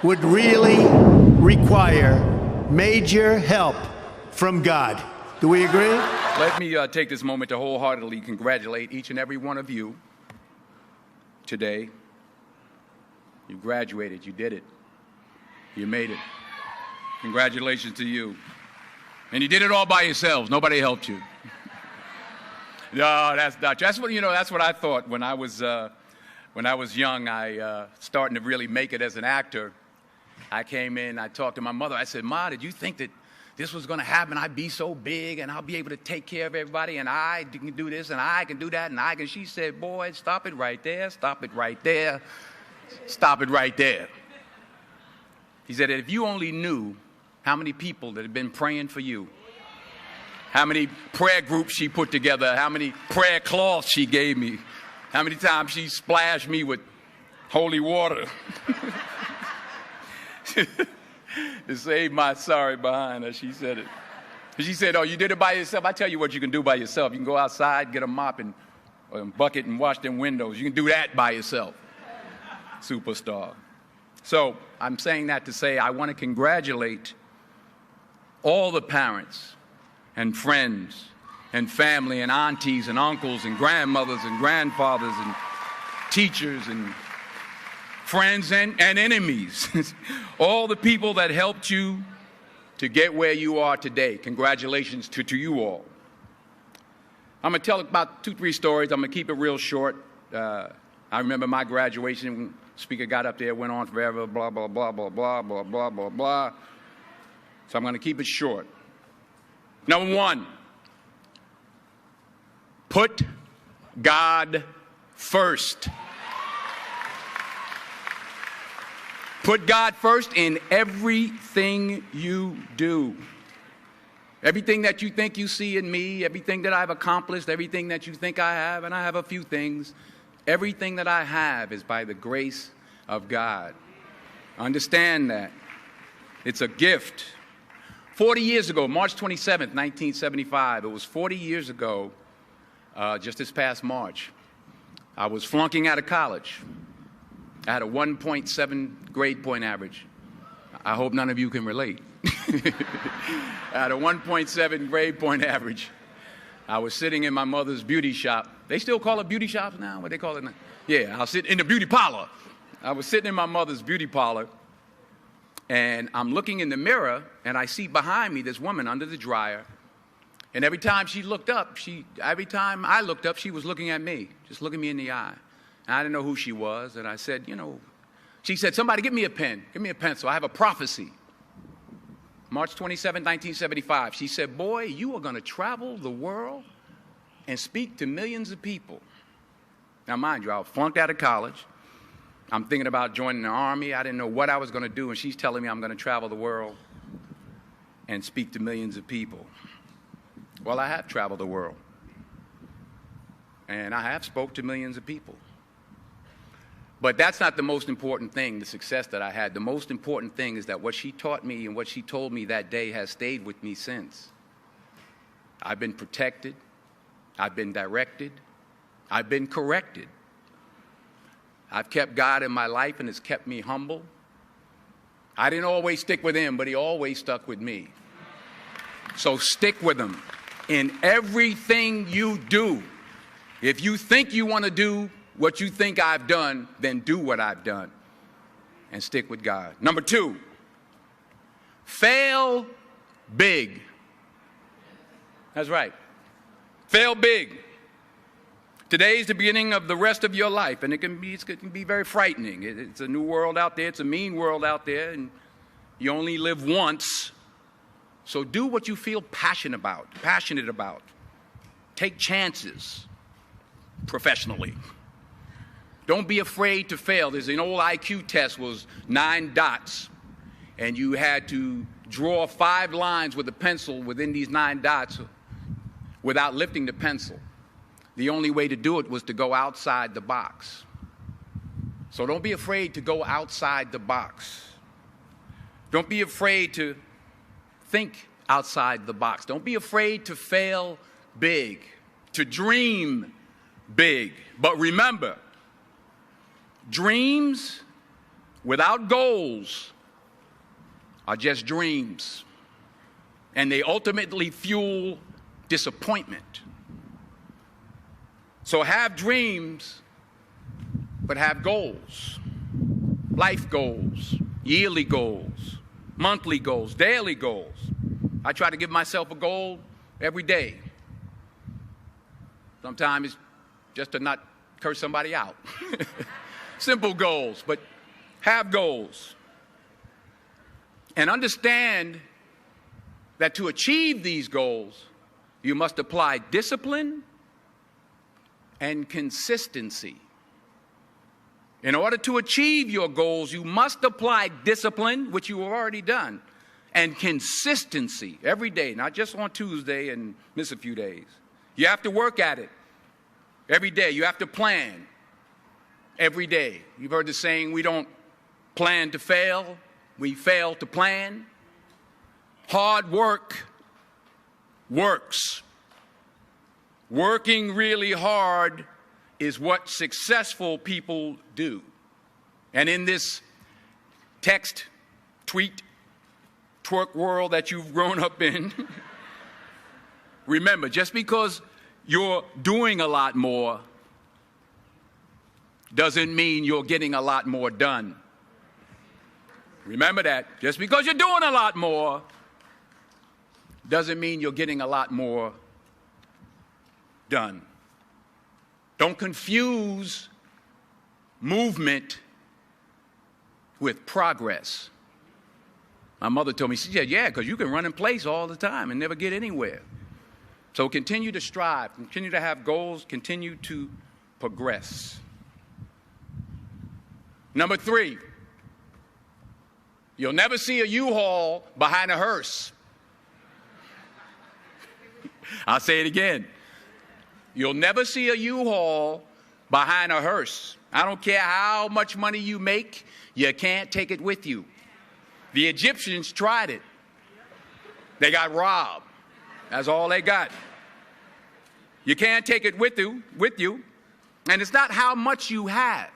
would really require major help from God. Do we agree? Let me take this moment to wholeheartedly congratulate each and every one of you today. You graduated. You did it. You made it. Congratulations to you. And you did it all by yourselves. Nobody helped you. No, that's not true. That's what I thought when I was young. I starting to really make it as an actor. I came in. I talked to my mother. I said, "Ma, did you think that this was going to happen? I'd be so big, and I'll be able to take care of everybody, and I can do this, and I can do that, and I can." She said, "Boy, stop it right there. Stop it right there. Stop it right there." He said that if you only knew how many people that have been praying for you, how many prayer groups she put together, how many prayer cloths she gave me, how many times she splashed me with holy water to save my sorry behind her, she said it. She said, "Oh, you did it by yourself? I tell you what you can do by yourself. You can go outside, get a mop and a bucket and wash them windows. You can do that by yourself." Superstar. So I'm saying that to say I want to congratulate all the parents and friends and family and aunties and uncles and grandmothers and grandfathers and teachers and friends and enemies, all the people that helped you to get where you are today. Congratulations to you all. I'm going to tell about 2-3 stories. I'm going to keep it real short. I remember my graduation when the speaker got up there, went on forever, blah, blah, blah, blah, blah, blah, blah, blah, blah. So I'm going to keep it short. Number 1, put God first. Put God first in everything you do. Everything that you think you see in me, everything that I've accomplished, everything that you think I have, and I have a few things, everything that I have is by the grace of God. Understand that. It's a gift. 40 years ago, March 27th, 1975, it was 40 years ago, just this past March, I was flunking out of college. I had a 1.7 grade point average. I hope none of you can relate. I had a 1.7 grade point average. I was sitting in my mother's beauty shop. They still call it beauty shops now? What they call it now? Yeah, I was sitting in the beauty parlor. I was sitting in my mother's beauty parlor, and I'm looking in the mirror, and I see behind me this woman under the dryer. And every time she looked up, every time I looked up, she was looking at me, just looking me in the eye. And I didn't know who she was, and I said, she said, "Somebody give me a pen, give me a pencil. I have a prophecy." March 27, 1975, she said, "Boy, you are going to travel the world and speak to millions of people." Now, mind you, I was flunked out of college. I'm thinking about joining the Army. I didn't know what I was going to do, and she's telling me I'm going to travel the world and speak to millions of people. Well, I have traveled the world, and I have spoke to millions of people. But that's not the most important thing, the success that I had. The most important thing is that what she taught me and what she told me that day has stayed with me since. I've been protected. I've been directed. I've been corrected. I've kept God in my life, and it's kept me humble. I didn't always stick with him, but he always stuck with me. So stick with him in everything you do. If you think you want to do what you think I've done, then do what I've done and stick with God. Number 2, fail big. That's right. Fail big. Today is the beginning of the rest of your life, and it can be very frightening. It's a new world out there. It's a mean world out there, and you only live once. So do what you feel passionate about. Take chances professionally. Don't be afraid to fail. There's an old IQ test, was 9 dots, and you had to draw 5 lines with a pencil within these 9 dots without lifting the pencil. The only way to do it was to go outside the box. So don't be afraid to go outside the box. Don't be afraid to think outside the box. Don't be afraid to fail big, to dream big. But remember, dreams without goals are just dreams, and they ultimately fuel disappointment. So have dreams, but have goals. Life goals, yearly goals, monthly goals, daily goals. I try to give myself a goal every day. Sometimes it's just to not curse somebody out. Simple goals, but have goals. And understand that to achieve these goals, you must apply discipline and consistency. In order to achieve your goals, you must apply discipline, which you have already done, and consistency every day, not just on Tuesday and miss a few days. You have to work at it every day. You have to plan every day. You've heard the saying, we don't plan to fail, we fail to plan. Hard work works. Working really hard is what successful people do. And in this text, tweet, twerk world that you've grown up in, remember, just because you're doing a lot more doesn't mean you're getting a lot more done. Remember that. Just because you're doing a lot more doesn't mean you're getting a lot more done. Don't confuse movement with progress. My mother told me, she said, yeah, because you can run in place all the time and never get anywhere. So continue to strive, continue to have goals, continue to progress. Number 3, you'll never see a U-Haul behind a hearse. I'll say it again. You'll never see a U-Haul behind a hearse. I don't care how much money you make, you can't take it with you. The Egyptians tried it. They got robbed. That's all they got. You can't take it with you. And it's not how much you have.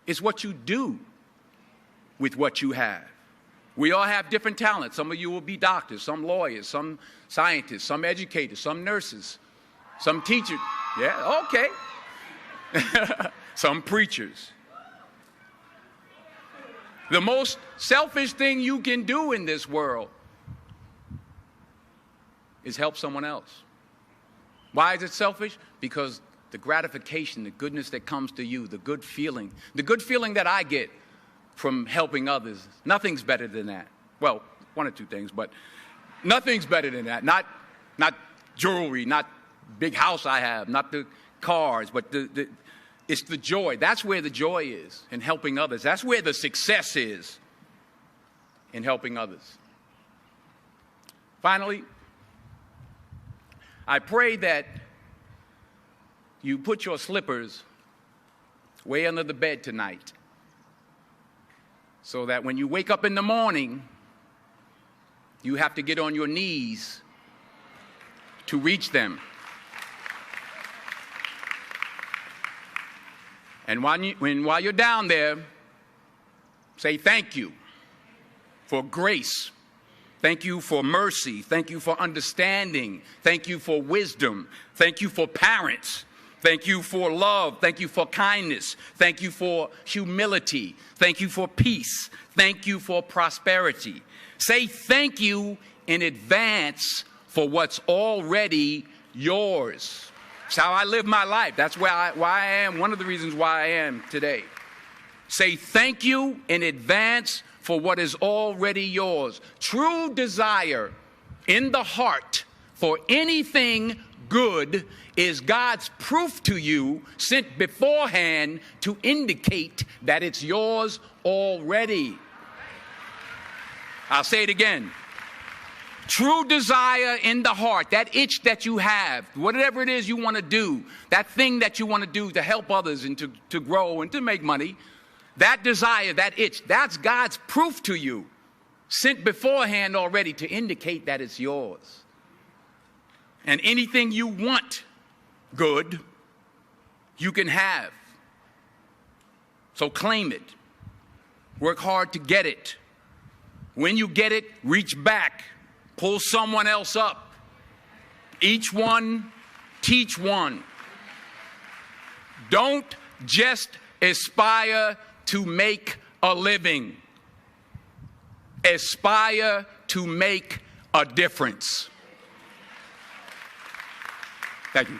It's what you do with what you have. We all have different talents. Some of you will be doctors, some lawyers, some scientists, some educators, some nurses, some teachers. Yeah, okay. Some preachers. The most selfish thing you can do in this world is help someone else. Why is it selfish? Because the gratification, the goodness that comes to you, the good feeling that I get from helping others, nothing's better than that. Well, one or two things, but nothing's better than that. Not jewelry, not big house I have, not the cars, but it's the joy. That's where the joy is, in helping others. That's where the success is, in helping others. Finally, I pray that you put your slippers way under the bed tonight, so that when you wake up in the morning, you have to get on your knees to reach them. And while you're down there, say thank you for grace. Thank you for mercy. Thank you for understanding. Thank you for wisdom. Thank you for parents. Thank you for love. Thank you for kindness. Thank you for humility. Thank you for peace. Thank you for prosperity. Say thank you in advance for what's already yours. It's how I live my life. That's why I am, one of the reasons why I am today. Say thank you in advance for what is already yours. True desire in the heart for anything good is God's proof to you, sent beforehand to indicate that it's yours already. I'll say it again. True desire in the heart, that itch that you have, whatever it is you want to do, that thing that you want to do to help others and to grow and to make money, that desire, that itch, that's God's proof to you, sent beforehand already to indicate that it's yours. And anything you want good, you can have. So claim it. Work hard to get it. When you get it, reach back. Pull someone else up. Each one, teach one. Don't just aspire to make a living. Aspire to make a difference. Thank you.